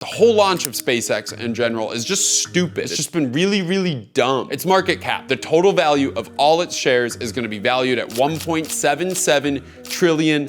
The whole launch of SpaceX in general is just stupid. It's just been really, really dumb. Its market cap, the total value of all its shares, is gonna be valued at $1.77 trillion.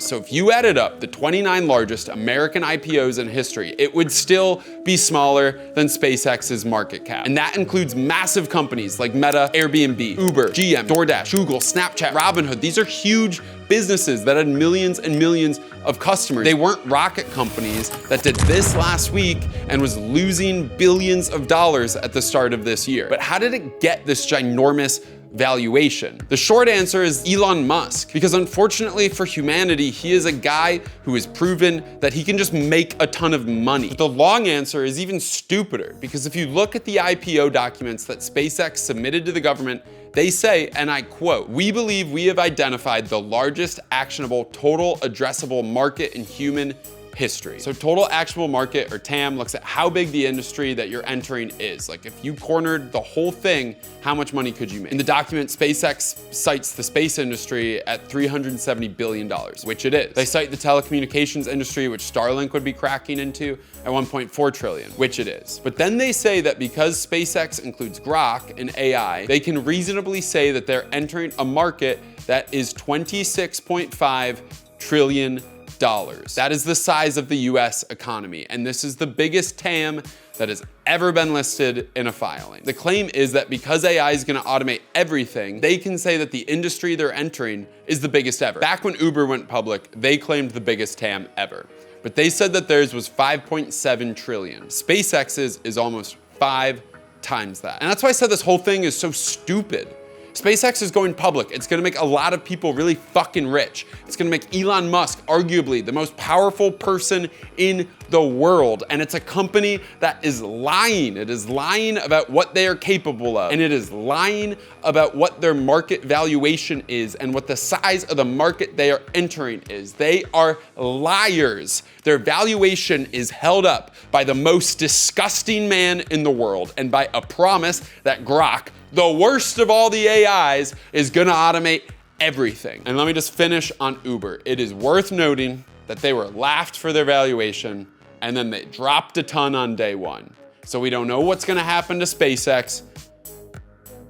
So if you added up the 29 largest American IPOs in history, it would still be smaller than SpaceX's market cap. And that includes massive companies like Meta, Airbnb, Uber, GM, DoorDash, Google, Snapchat, Robinhood. These are huge businesses that had millions and millions of customers. They weren't rocket companies that did this last week and was losing billions of dollars at the start of this year. But how did it get this ginormous valuation? The short answer is Elon Musk, because unfortunately for humanity, he is a guy who has proven that he can just make a ton of money. But the long answer is even stupider, because if you look at the IPO documents that SpaceX submitted to the government, they say, and I quote, "We believe we have identified the largest actionable total addressable market in human history." So total actionable market, or TAM, looks at how big the industry that you're entering is. Like if you cornered the whole thing, how much money could you make? In the document, SpaceX cites the space industry at $370 billion, which it is. They cite the telecommunications industry, which Starlink would be cracking into, at $1.4 trillion, which it is. But then they say that because SpaceX includes Grok and AI, they can reasonably say that they're entering a market that is $26.5 trillion. That is the size of the US economy, and this is the biggest TAM that has ever been listed in a filing. The claim is that because AI is gonna automate everything, they can say that the industry they're entering is the biggest ever. Back when Uber went public, they claimed the biggest TAM ever, but they said that theirs was 5.7 trillion. SpaceX's is almost 5 times that. And that's why I said this whole thing is so stupid. SpaceX is going public. It's gonna make a lot of people really fucking rich. It's gonna make Elon Musk arguably the most powerful person in the world. And it's a company that is lying. It is lying about what they are capable of. And it is lying about what their market valuation is and what the size of the market they are entering is. They are liars. Their valuation is held up by the most disgusting man in the world and by a promise that Grok, the worst of all the AIs, is gonna automate everything. And let me just finish on Uber. It is worth noting that they were laughed for their valuation and then they dropped a ton on day one. So we don't know what's gonna happen to SpaceX,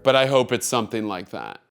but I hope it's something like that.